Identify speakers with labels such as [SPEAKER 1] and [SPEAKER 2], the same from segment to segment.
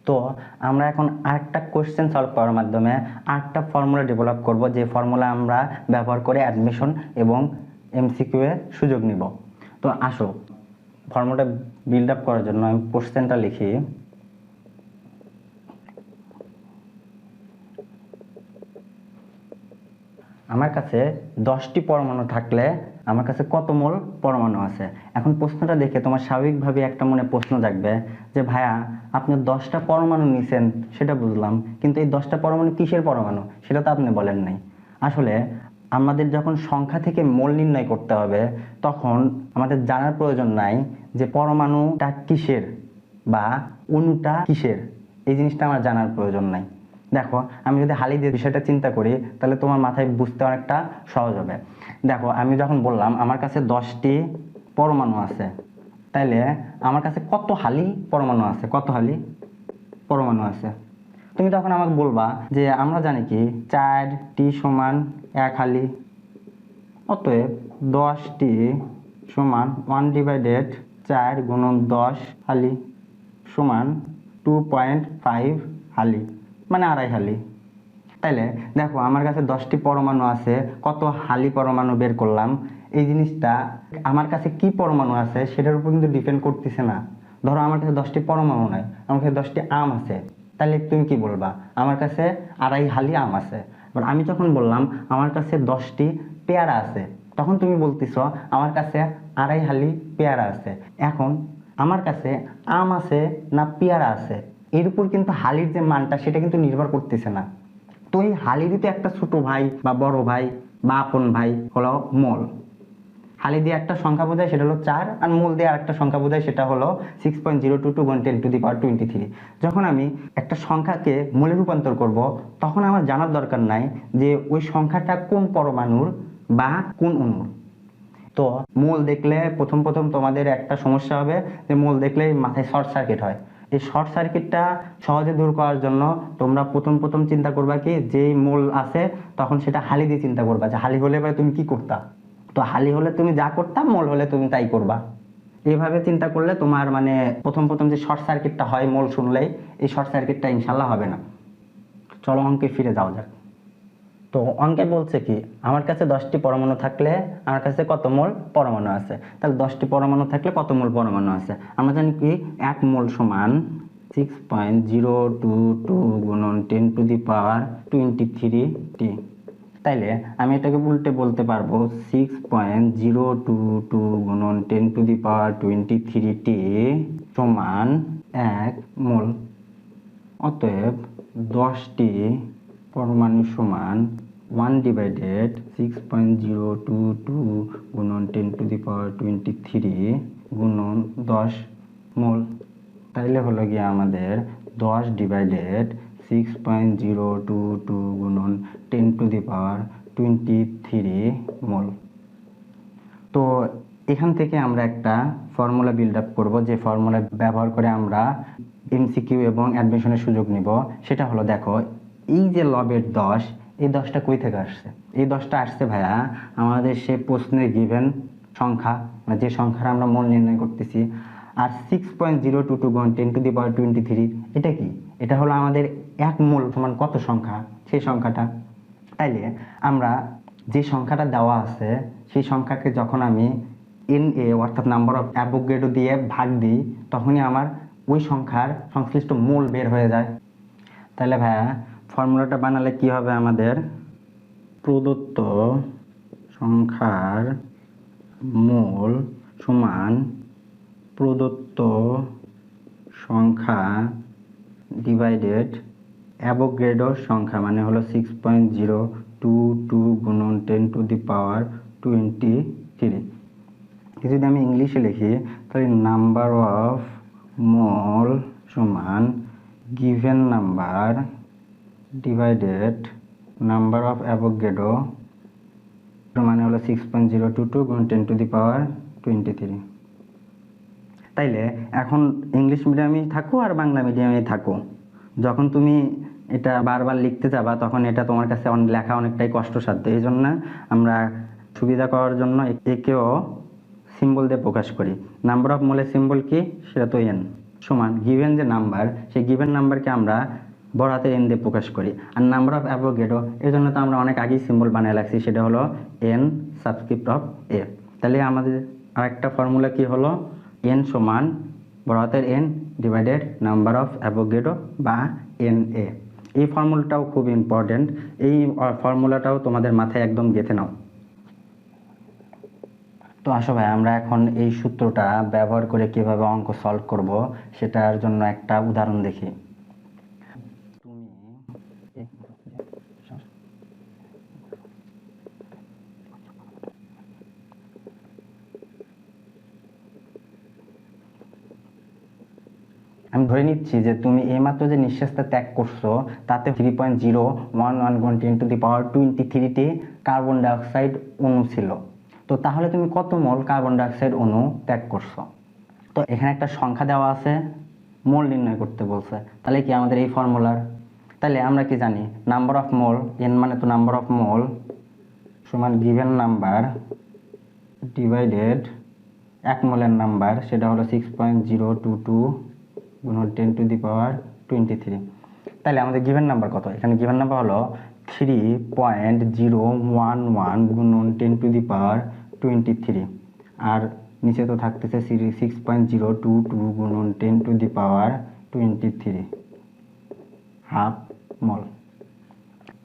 [SPEAKER 1] তো আমরা এখন আরেকটা কোশ্চেন সলভ করার মাধ্যমে আরেকটা ফর্মুলা ডেভেলপ করব, যে ফর্মুলা আমরা ব্যবহার করে অ্যাডমিশন এবং এমসিকিউ এর সুযোগ নিব। তো আসো ফর্মুলাটা বিল্ড আপ করার জন্য আমি কোশ্চেনটা লিখি। আমার কাছে 10টি পরমাণু থাকলে আমার কাছে কত মোল পরমাণু আছে। এখন প্রশ্নটা দেখে তোমার স্বাভাবিকভাবে একটা মনে প্রশ্ন জাগবে যে ভাইয়া আপনি 10টা পরমাণু নিছেন সেটা বুঝলাম, কিন্তু এই 10টা পরমাণু কিসের পরমাণু সেটা তো আপনি বলেন নাই। আসলে আমাদের যখন সংখ্যা থেকে মোল নির্ণয় করতে হবে তখন আমাদের জানার প্রয়োজন নাই যে পরমাণুটা কিসের বা অণুটা কিসের, এই জিনিসটা আমার জানার প্রয়োজন নাই। দেখো আমি যদি হালি দিয়ে বিষয়টা চিন্তা করি তাহলে তোমার মাথায় বুঝতে অনেকটা সহজ হবে। দেখো আমি যখন বললাম আমার কাছে 10টি পরমাণু আছে, তাইলে আমার কাছে কত হালি পরমাণু আছে, কত হালি পরমাণু আছে। তুমি তখন আমাকে বলবা যে আমরা জানি কি 4টি সমান 1 হালি, অতএব 10টি সমান 1/4 গুণন 10 হালি সমান 2.5 হালি, মানে 2.5 হালি। তাইলে দেখো আমার কাছে 10টি পরমাণু আছে, কত হালি পরমাণু বের করলাম। এই জিনিসটা আমার কাছে কি পরমাণু আছে সেটার উপর কিন্তু ডিপেন্ড করতেছে না। ধরো আমার কাছে 10টি পরমাণু নাই, আমার কাছে 10টি আম আছে, তাহলে তুমি কি বলবা আমার কাছে 2.5 হালি আম আছে। এবার আমি যখন বললাম আমার কাছে 10টি পেয়ারা আছে, তখন তুমি বলতেছো আমার কাছে 2.5 হালি পেয়ারা আছে। এখন আমার কাছে আম আছে না পেয়ারা আছে এর উপর কিন্তু হালির যে মানটা সেটা কিন্তু নির্ভর করতেছে না। তো এই হালি দিতে একটা ছোট ভাই বা বড় ভাই বা আপন ভাই হলো মোল। হালি দিয়ে একটা সংখ্যা বোঝায় সেটা হলো 4, আর মোল দিয়ে আরেকটা সংখ্যা বোঝায় সেটা হলো 6.022 × 10⁻23। যখন আমি একটা সংখ্যাকে মোলে রূপান্তর করব তখন আমার জানার দরকার নাই যে ওই সংখ্যাটা কোন পরমাণুর বা কোন অণুর। তো মোল দেখলে প্রথম তোমাদের একটা সমস্যা হবে যে মোল দেখলে মাথায় শর্ট সার্কিট হয়। এই শর্ট সার্কিটটা সহজে দূর করার জন্য তোমরা প্রথম চিন্তা করবা কি যেই মোল আছে তখন সেটা হালি দিয়ে চিন্তা করবা, যে হালি হলে এবার তুমি কি করতা। তো হালি হলে তুমি যা করতা, মোল হলে তুমি তাই করবা। এইভাবে চিন্তা করলে তোমার মানে প্রথম যে শর্ট সার্কিটটা হয় মোল শুনলেই, এই শর্ট সার্কিটটা ইনশাল্লাহ হবে না। চলো অঙ্কে ফিরে যাওয়া যাক। তো অঙ্কে বলছে কি আমার কাছে 10টি পরমাণু থাকলে আমার কাছে কত মোল পরমাণু আছে। তাহলে 10টি পরমাণু থাকলে কত মোল পরমাণু আছে আমরা জানি কি 1 মোল সমান 6.022 গুণন 10⁻23t। তাইলে আমি এটাকে উল্টে বলতে পারবো 6.022 গুণন 10⁻23t সমান 1 মোল। অতএব 10টি পরমাণু সমান 1/6.022 গুণন 10⁻23 গুণন 10 মোল। তাইলে হলো গিয়ে আমাদের 10/6.022 গুণন 10⁻23 মোল। তো এখান থেকে আমরা একটা ফর্মুলা বিল্ড আপ করবো, যে ফর্মুলা ব্যবহার করে আমরা এমসিকিউ এবং অ্যাডমিশনের সুযোগ নিব। সেটা হলো দেখো এই যে লবের 10, এই 10টা কই থেকে আসছে। এই 10টা আসছে ভাইয়া আমাদের সে প্রশ্নে গিভেন সংখ্যা, মানে যে সংখ্যার আমরা মোল নির্ণয় করতেছি। আর 6.022 গুণ 10⁻23 এটা কি, এটা হলো আমাদের 1 মোল সমান কত সংখ্যা, সেই সংখ্যাটা। তাইলে আমরা যে সংখ্যাটা দেওয়া আছে সেই সংখ্যাকে যখন আমি NA অর্থাৎ নাম্বার অফ অ্যাভোগাড্রো দিয়ে ভাগ দিই তখনই আমার ওই সংখ্যার সংশ্লিষ্ট মোল বের হয়ে যায়। তাহলে ভাইয়া ফর্মুলাটা বানালে কি হবে আমাদের, প্রদত্ত সংখ্যার মোল সমান প্রদত্ত সংখ্যা ডিভাইডেড অ্যাভোগাড্রো সংখ্যা, মানে হলো 6.022 গুণন 10⁻23। যদি আমি ইংলিশে লিখি তাহলে নাম্বার অফ মোল সমান given number divided number of Avogadro, মানে হলো 6.022 গুণ 10⁻23। তাইলে এখন ইংলিশ মিডিয়ামে থাকো আর বাংলা মিডিয়ামে থাকো, যখন তুমি এটা বারবার লিখতে যাবা তখন এটা তোমার কাছে লেখা অনেকটাই কষ্টসাধ্য। এই জন্য আমরা সুবিধা করার জন্য একেও সিম্বল দিয়ে প্রকাশ করি। নাম্বার অফ মোলের সিম্বল কি, সেটা তো এন। সমান গিভেন যে নাম্বার, সেই গিভেন নাম্বারকে আমরা বড় হাতের এন দিয়ে প্রকাশ করি। আর নাম্বার অফ অ্যাভোগাড্রো, এর জন্য তো আমরা অনেক আগেই সিম্বল বানিয়ে রাখছি, সেটা হলো এন সাবস্ক্রিপ্ট অফ এ। তাহলে আমাদের আরেকটা ফর্মুলা কি হলো, এন সমান বড় হাতের N divided number of Avogadro বা এন এ। এই ফর্মুলাটাও খুব ইম্পর্টেন্ট, এই ফর্মুলাটাও তোমাদের মাথায় একদম গেঁথে নাও। তো আসো ভাই, আমরা এখন এই সূত্রটা ব্যবহার করে কিভাবে অঙ্ক সলভ করব সেটার জন্য একটা উদাহরণ দেখি। আমি ধরে নিচ্ছি যে তুমি এইমাত্র যে নিঃশ্বাসটা ত্যাগ করছো তাতে 3.011 10⁻23টি কার্বন ডাইঅক্সাইড অণু ছিল। তো তাহলে তুমি কত মোল কার্বন ডাইঅক্সাইড অণু ত্যাগ করছো? তো এখানে একটা সংখ্যা দেওয়া আছে, মোল নির্ণয় করতে বলছে। তাহলে কি আমাদের এই ফর্মুলার, তাহলে আমরা কি জানি, নাম্বার অফ মোল, এন মানে তো নাম্বার অফ মোল সমান গিভেন নাম্বার ডিভাইডেড এক মোলের নাম্বার, সেটা হলো 6.022 গুণন 10⁻23। তাহলে আমাদের গিভেন নাম্বার কত? এখানে গিভেন নাম্বার হলো 3.011 গুণন 10⁻23, আর নিচে তো থাকতেছে 6.022 গুণন 10⁻23 হাফ মোল।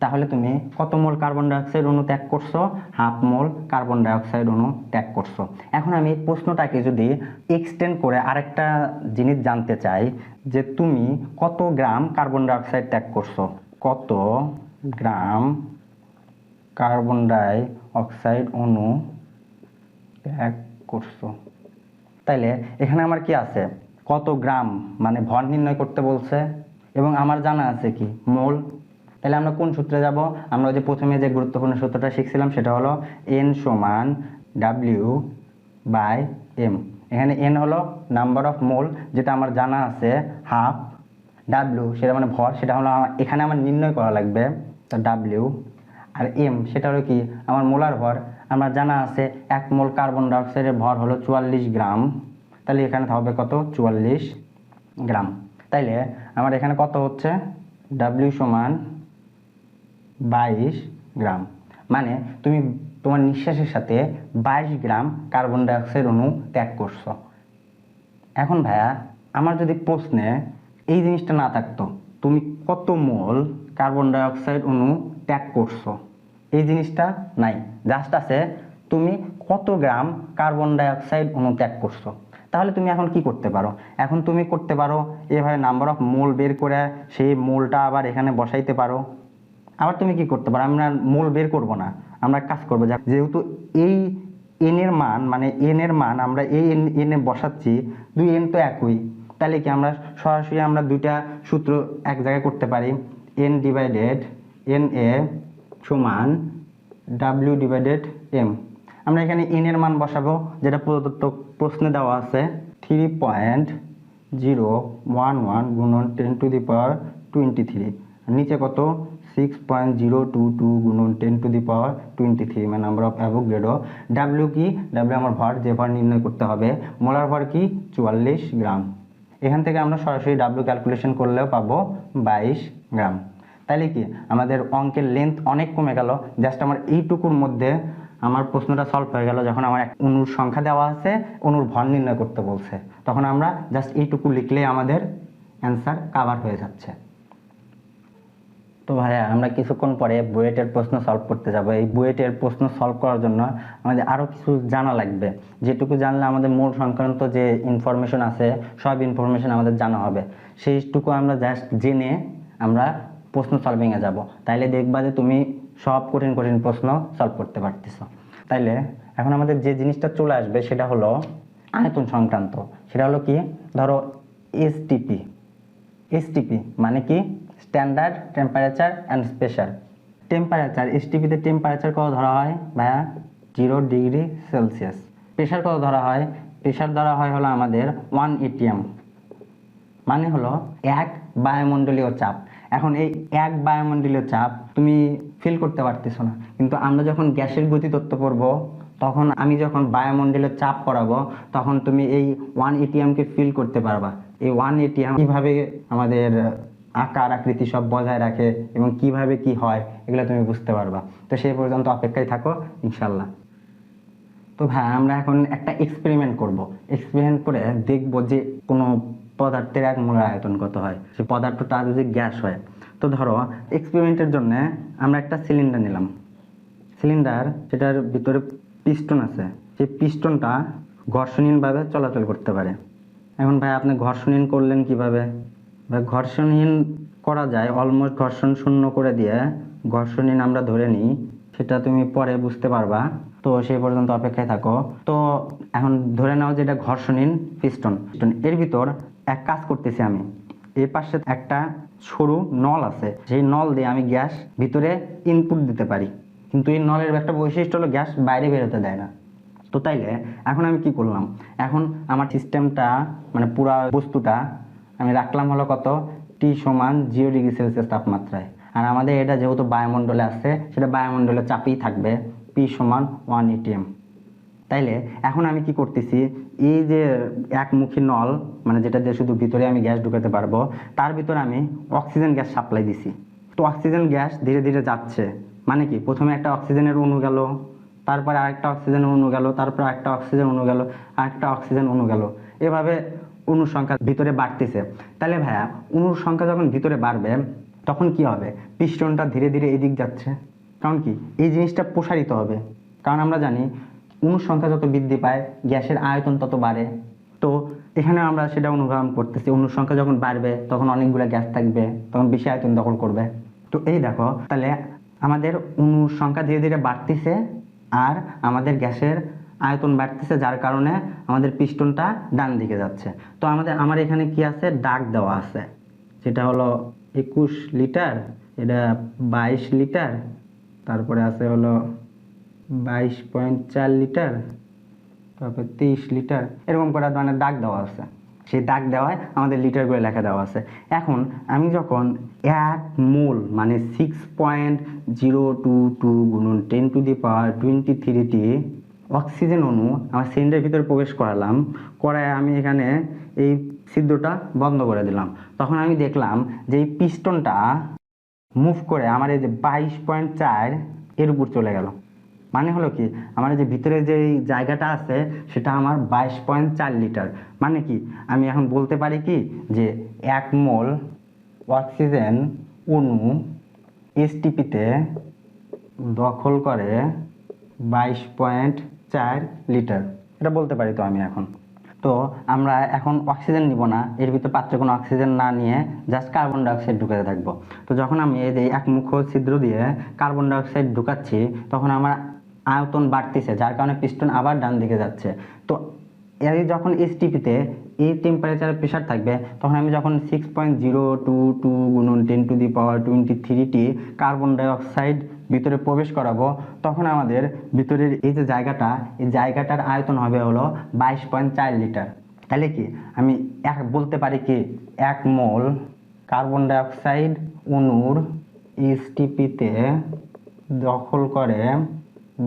[SPEAKER 1] তাহলে তুমি কত মোল কার্বন ডাইঅক্সাইড অণু ত্যাগ করছো? হাফ মোল কার্বন ডাইঅক্সাইড অণু ত্যাগ করছো। এখন আমি প্রশ্নটাকে যদি এক্সটেন্ড করে আরেকটা জিনিস জানতে চাই, যে তুমি কত গ্রাম কার্বন ডাইঅক্সাইড ত্যাগ করছো, কত গ্রাম কার্বন ডাইঅক্সাইড অণু ত্যাগ করছো। তাইলে এখানে আমার কি আছে, কত গ্রাম মানে ভর নির্ণয় করতে বলছে, এবং আমার জানা আছে কি মোল। তাহলে আমরা কোন সূত্রে যাব? আমরা যে প্রথমে যে গুরুত্বপূর্ণ সূত্রটা শিখছিলাম সেটা হলো এন সমান ডাব্লিউ বাই এম। এখানে এন হলো নাম্বার অফ মোল, যেটা আমার জানা আছে হাফ, ডাব্লিউ সেটা মানে ভর, সেটা হলো এখানে আমার নির্ণয় করা লাগবে, তো ডাব্লিউ, আর এম সেটা হলো কি আমার মোলার ভর। আমার জানা আছে এক মোল কার্বন ডাইঅক্সাইডের ভর হলো 44 গ্রাম, তাহলে এখানে হবে কত, 44 গ্রাম। তাইলে আমার এখানে কত হচ্ছে, ডাব্লিউ সমান 22 গ্রাম, মানে তুমি তোমার নিঃশ্বাসের সাথে 22 গ্রাম কার্বন ডাইঅক্সাইড অণু ত্যাগ করছো। এখন ভাইয়া, আমার যদি প্রশ্নে এই জিনিসটা না থাকতো, তুমি কত মোল কার্বন ডাইঅক্সাইড অণু ত্যাগ করছো, এই জিনিসটা নাই, জাস্ট আছে তুমি কত গ্রাম কার্বন ডাইঅক্সাইড অণু ত্যাগ করছো। তাহলে তুমি এখন কি করতে পারো? এখন তুমি করতে পারো এভাবে নাম্বার অফ মোল বের করে সেই মোলটা আবার এখানে বসাইতে পারো। আবার তুমি কি করতে পারো, আমরা মোল বের করব না, আমরা কাজ করবো, যেহেতু এই এন এর মান মানে এন এর মান আমরা এই এন এ বসাচ্ছি, দুই এন তো একই, তাহলে কি আমরা সরাসরি আমরা দুইটা সূত্র এক জায়গায় করতে পারি। এন ডিভাইডেড এন এ সমান ডাব্লিউ ডিভাইডেড এম। আমরা এখানে এন এর মান বসাবো, যেটা প্রদত্ত প্রশ্নে দেওয়া আছে 3.011 গুণন 10⁻23, নিচে কত 6.022 গুণন 10⁻23, মানে নাম্বার অফ অ্যাভোগাড্রো। ডাব্লিউ কি, ডাব্লিউ আমার ভর, যে ভর নির্ণয় করতে হবে, মোলার ভর কি 44 গ্রাম। এখান থেকে আমরা সরাসরি ডাব্লিউ ক্যালকুলেশন করলেও পাবো 22 গ্রাম। তাইলে কি আমাদের অঙ্কের লেন্থ অনেক কমে গেল, জাস্ট আমার এইটুকুর মধ্যে আমার প্রশ্নটা সলভ হয়ে গেল। যখন আমার অণুর সংখ্যা দেওয়া আছে, অণুর ভর নির্ণয় করতে বলছে, তখন আমরা জাস্ট এইটুকু লিখলেই আমাদের অ্যান্সার কভার হয়ে যাচ্ছে। তো ভাইয়া, আমরা কিছুক্ষণ পরে বুয়েটের প্রশ্ন সলভ করতে যাব। এই বুয়েটের প্রশ্ন সলভ করার জন্য আমাদের আরও কিছু জানা লাগবে, যেটুকু জানলে আমাদের মূল সংক্রান্ত যে ইনফরমেশন আছে সব ইনফরমেশন আমাদের জানা হবে। সেইটুকু আমরা জাস্ট জেনে আমরা প্রশ্ন সলভিংয়ে যাব, তাইলে দেখবা যে তুমি সব কঠিন কঠিন প্রশ্ন সলভ করতে পারতেছো। তাইলে এখন আমাদের যে জিনিসটা চলে আসবে সেটা হলো আয়তন সংক্রান্ত। সেটা হলো কি, ধরো এসটিপি। এসটিপি মানে কি, standard temperature and pressure. Temperature, এসটিপিতে টেম্পারেচার কত ধরা হয় ভাইয়া, 0 ডিগ্রি সেলসিয়াস। প্রেশার কত ধরা হয়, প্রেশার ধরা হয় হলো আমাদের 1 atm, মানে হলো 1 বায়ুমণ্ডলীয় চাপ। এখন এই 1 বায়ুমণ্ডলীয় চাপ তুমি ফিল করতে পারতেছো না, কিন্তু আমরা যখন গ্যাসের গতিতত্ত্ব পড়বো তখন আমি যখন বায়ুমণ্ডলে চাপ পড়াবো তখন তুমি এই 1 ATM কে ফিল করতে পারবা। এই 1 ATM কিভাবে আমাদের আকার আকৃতি সব বজায় রাখে এবং কিভাবে কি হয় এগুলো তুমি বুঝতে পারবা। তো সেই পর্যন্ত অপেক্ষায় থাকো ইনশাল্লাহ। তো ভাই আমরা এখন একটা এক্সপেরিমেন্ট করব। এক্সপেরিমেন্ট করে দেখব যে কোনো পদার্থের 1 মোলার আয়তন কত হয়, সেই পদার্থটা যদি গ্যাস হয়। তো ধরো এক্সপেরিমেন্টের জন্য আমরা একটা সিলিন্ডার নিলাম। সিলিন্ডার, সেটার ভিতরে পিস্টন আছে, সেই পিস্টনটা ঘর্ষণহীনভাবে চলাচল করতে পারে। এখন ভাই আপনি ঘর্ষণহীন করলেন কিভাবে? ভাই ঘর্ষণহীন করা যায় অলমোস্ট ঘর্ষণ শূন্য করে দিয়ে। ঘর্ষণহীন আমরা ধরে নিই, সেটা তুমি পরে বুঝতে পারবা। তো সেই পর্যন্ত অপেক্ষায় থাকো। তো এখন ধরে নাও যে এটা ঘর্ষণহীন পিস্টন। এর ভিতর এক কাজ করতেছি আমি, এই পাশে একটা সরু নল আছে, সেই নল দিয়ে আমি গ্যাস ভিতরে ইনপুট দিতে পারি। কিন্তু এই নলের একটা বৈশিষ্ট্য হলো গ্যাস বাইরে বেরোতে দেয় না। তো তাইলে এখন আমি কি করলাম, এখন আমার সিস্টেমটা মানে পুরা বস্তুটা আমি রাখলাম হলো কত, T=0°C তাপমাত্রায়। আর আমাদের এটা যেহেতু বায়ুমণ্ডলে আছে, সেটা বায়ুমণ্ডলে চাপেই থাকবে, P=1 ATM। তাইলে এখন আমি কি করতেছি, এই যে একমুখী নল মানে যেটা দিয়ে শুধু ভিতরে আমি গ্যাস ঢুকাতে পারবো, তার ভিতরে আমি অক্সিজেন গ্যাস সাপ্লাই দিছি। তো অক্সিজেন গ্যাস ধীরে ধীরে যাচ্ছে, মানে কি প্রথমে একটা অক্সিজেনের অণু গেল, তারপরে আরেকটা অক্সিজেন অণু গেল, তারপরে একটা অক্সিজেন অণু গেল, আরেকটা অক্সিজেন অণু গেল। এভাবে অণুর সংখ্যা ভিতরে বাড়তেছে। তাহলে ভাইয়া অণুর সংখ্যা যখন ভিতরে বাড়বে তখন কি হবে, পিস্টনটা ধীরে ধীরে এদিক যাচ্ছে। কারণ কি এই জিনিসটা প্রসারিত হবে, কারণ আমরা জানি অণুর সংখ্যা যত বৃদ্ধি পায় গ্যাসের আয়তন তত বাড়ে। তো এখানে আমরা সেটা অনুধাবন করতেছি, অণুর সংখ্যা যখন বাড়বে তখন অনেকগুলো গ্যাস থাকবে, তখন বেশি আয়তন দখল করবে। তো এই দেখো, তাহলে আমাদের অণুর সংখ্যা ধীরে ধীরে বাড়তেছে আর আমাদের গ্যাসের আয়তন বাড়তেছে, যার কারণে আমাদের পিস্টনটা ডান দিকে যাচ্ছে। তো আমার এখানে কি আছে, দাগ দেওয়া আছে, যেটা হলো 21 লিটার, এটা 22 লিটার, তারপরে আছে হলো 22.4 লিটার, তারপর 23 লিটার, এরকম করে মানে দাগ দেওয়া আছে। সেই দাগ দেওয়ায় আমাদের লিটার করে লেখা দেওয়া আছে। এখন আমি যখন 1 মোল মানে 6.022 গুণন 10⁻23টি অক্সিজেন অণু আমার সিলিন্ডারের ভিতরে প্রবেশ করালাম, করায় আমি এখানে এই ছিদ্রটা বন্ধ করে দিলাম। তখন আমি দেখলাম যে এই পিস্টনটা মুভ করে আমার এই যে 22.4 এর উপর চলে গেল। মানে হলো কি, আমার যে ভিতরে যে জায়গাটা আছে সেটা আমার 22.4 লিটার। মানে কি আমি এখন বলতে পারি কি যে 1 মোল অক্সিজেন অণু এসটিপিতে দখল করে 22.4 লিটার, এটা বলতে পারি। তো আমি এখন আমরা এখন অক্সিজেন নিব না, এর ভিতরে পাত্রে কোনো অক্সিজেন না নিয়ে জাস্ট কার্বন ডাইঅক্সাইড ঢুকাতে থাকবো। তো যখন আমি এই যে একমুখ ছিদ্র দিয়ে কার্বন ডাইঅক্সাইড ঢুকাচ্ছি তখন আমার আয়তন বাড়তেছে, যার কারণে পিস্টন আবার ডান দিকে যাচ্ছে। তো এই যখন এসটিপিতে এই টেম্পারেচার প্রেশার থাকবে তখন আমি যখন 6.022 গুণন 10⁻23টি কার্বন ডাইঅক্সাইড ভিতরে প্রবেশ করাবো, তখন আমাদের ভিতরের এই যে জায়গাটা, এই জায়গাটার আয়তন হবে হলো 22.4 লিটার। তাহলে কি আমি বলতে পারি কি 1 মোল কার্বন ডাইঅক্সাইড অণুর এসটিপিতে দখল করে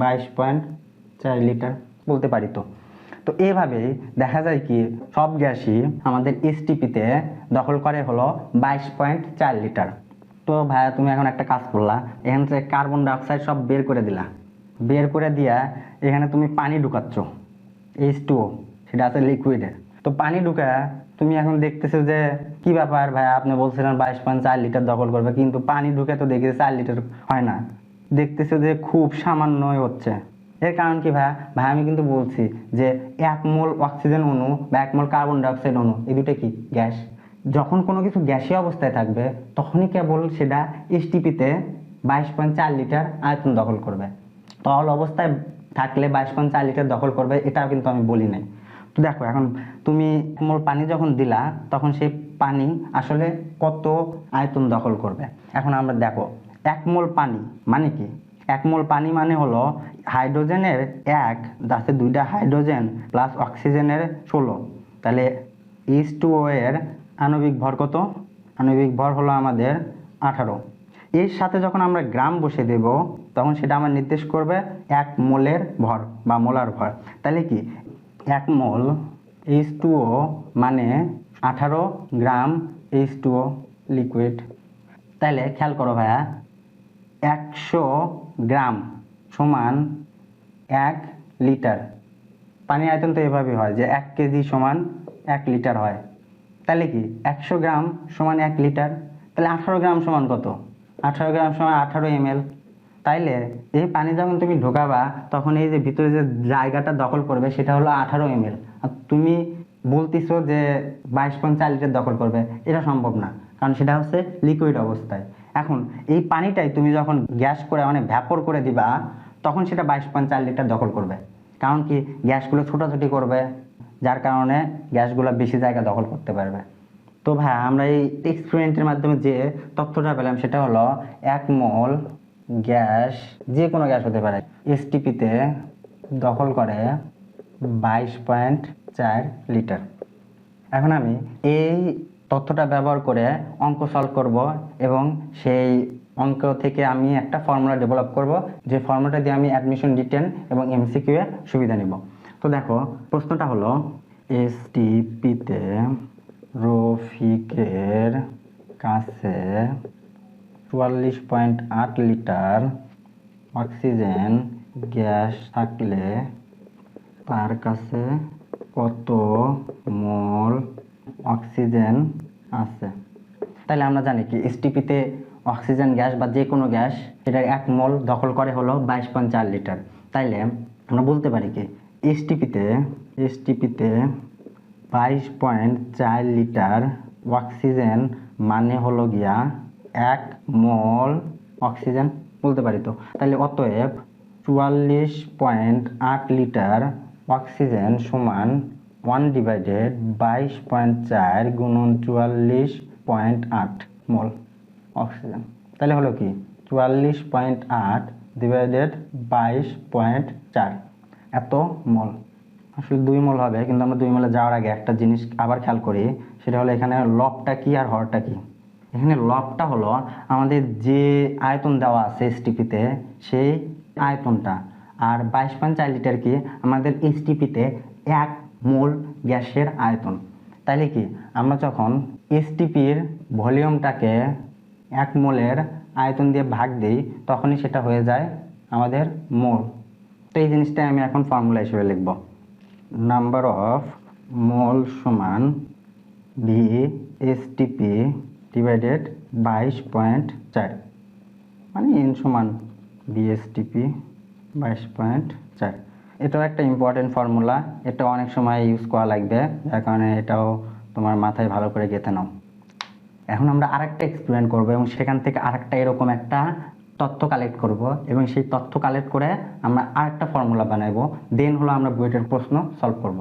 [SPEAKER 1] 22.4 লিটার বলতে পারি। তো এইভাবেই দেখা যায় কি সব গ্যাসই আমাদের এসটিপিতে দখল করে হলো 22.4 লিটার। তো ভাইয়া তুমি এখন একটা কাজ করলা, এখান থেকে কার্বন ডাইঅক্সাইড সব বের করে দিলা, বের করে দিয়া এখানে তুমি পানি ঢুকাচ্ছ, H2O, সেটা আছে লিকুইডে। তো পানি ঢুকা তুমি এখন দেখতেছো যে কি ব্যাপার ভাইয়া, আপনি বলছিলেন 22.4 লিটার দখল করবে, কিন্তু পানি ঢুকে তো দেখি 4 লিটার হয় না, দেখতেছো যে খুব সামান্যই হচ্ছে। এর কারণ কি ভাইয়া? ভাই আমি কিন্তু বলছি যে 1 মোল অক্সিজেন অণু বা 1 মোল কার্বন ডাইঅক্সাইড অণু, এই দুটো কি গ্যাস। যখন কোনো কিছু গ্যাসীয় অবস্থায় থাকবে তখনই কেবল সেটা এসটিপিতে 22.4 লিটার আয়তন দখল করবে। তরল অবস্থায় থাকলে 22.4 লিটার দখল করবে, এটাও কিন্তু আমি বলি নাই। তো দেখো এখন তুমি 1 মোল পানি যখন দিলা তখন সেই পানি আসলে কত আয়তন দখল করবে। এখন আমরা দেখো 1 মোল পানি মানে কি, 1 মোল পানি মানে হলো হাইড্রোজেনের 1 আছে 2টা হাইড্রোজেন প্লাস অক্সিজেনের 16, তাহলে H2O এর আণবিক ভর কত? আণবিক ভর হলো আমাদের 18। এর সাথে যখন আমরা গ্রাম বসে দেব তখন সেটা আমার নির্দেশ করবে 1 মোলের ভর বা মোলার ভর। তাহলে কি 1 মোল H2O মানে 18 গ্রাম H2O লিকুইড। তাহলে খেয়াল করো ভাইয়া, 100 গ্রাম সমান 1 লিটার। পানির আয়তন তো এভাবে হয় যে 1 কেজি সমান 1 লিটার হয়। তাহলে কি 100 গ্রাম সমান 1 লিটার। তাহলে 18 গ্রাম সমান কত? 18 গ্রাম সমান 18 ml। তাইলে এই পানি যখন তুমি ঢোকাবা তখন এই যে ভিতরে যে জায়গাটা দখল করবে সেটা হলো 18 ml। আর তুমি বলতেছো যে 22.4 লিটার দখল করবে, এটা সম্ভব না, কারণ সেটা হচ্ছে লিকুইড অবস্থায়। এখন এই পানিটাই তুমি যখন গ্যাস করে মানে ভ্যাপর করে দিবা তখন সেটা 22.4 লিটার দখল করবে। কারণ কি গ্যাসগুলো ছোটাছুটি করবে, যার কারণে গ্যাসগুলো বেশি জায়গা দখল করতে পারবে। তো ভাই আমরা এই এক্সপেরিমেন্টের মাধ্যমে যে তথ্যটা পেলাম সেটা হলো 1 মোল গ্যাস, যে কোনো গ্যাস হতে পারে, এসটিপিতে দখল করে 22.4 লিটার। এখন আমি এই তথ্যটা ব্যবহার করে অঙ্ক সলভ করব এবং সেই অঙ্ক থেকে আমি একটা ফর্মুলা ডেভেলপ করব, যে ফর্মুলাটা দিয়ে আমি অ্যাডমিশন রিটেন এবং এমসিকিউ এর সুবিধা নিব। তো দেখো প্রশ্নটা হলো, এসটিপিতে রফিকের কাছে 44.8 লিটার অক্সিজেন গ্যাস থাকলে তার কাছে কত মোল অক্সিজেন আছে। তাহলে আমরা জানি কি এসটিপিতে অক্সিজেন গ্যাস বা যে কোনো গ্যাস এটার 1 মোল দখল করে হলো 22.4 লিটার। তাইলে আমরা বলতে পারি কি এসটিপিতে 22.4 লিটার অক্সিজেন মানে হলো গিয়া 1 মোল অক্সিজেন বলতে পারি। তো তাহলে অতএব 44.8 লিটার অক্সিজেন সমান 1/22.4 গুণন 44.8 মোল অক্সিজেন। তাহলে হলো কি 44.8 ডিভাইডেড 22.4 এত মোল। আসলে 2 মোল হবে, কিন্তু আমরা 2 মোলে যাওয়ার আগে একটা জিনিস আবার খেয়াল করি, সেটা হলো এখানে লবটা কি আর হরটা কি। এখানে লবটা হলো আমাদের যে আয়তন দেওয়া আছে এসটিপিতে সেই আয়তনটা, আর 22.4 লিটার কি আমাদের এসটিপিতে 1 মোল গ্যাসের আয়তন। তাইলে কি আমরা যখন এসটিপির ভলিউমটাকে 1 মোলের আয়তন দিয়ে ভাগ দিই তখনই সেটা হয়ে যায় আমাদের মোল। তো এই জিনিসটাই আমি এখন ফর্মুলা হিসেবে লিখব, নাম্বার অফ মোল সমান ভি এসটিপি ডিভাইডেড 22.4, মানে এন সমান বিএসটিপি 22.4। এটাও একটা ইম্পর্টেন্ট ফর্মুলা, এটা অনেক সময় ইউজ করা লাগবে, যার কারণে এটাও তোমার মাথায় ভালো করে গেঁথে নাও। এখন আমরা আরেকটা এক্সপেরিমেন্ট করব এবং সেখান থেকে আরেকটা এরকম একটা তথ্য কালেক্ট করব এবং সেই তথ্য কালেক্ট করে আমরা আরেকটা ফর্মুলা বানাবো, দেন হলো আমরা বুয়েটের প্রশ্ন সলভ করব।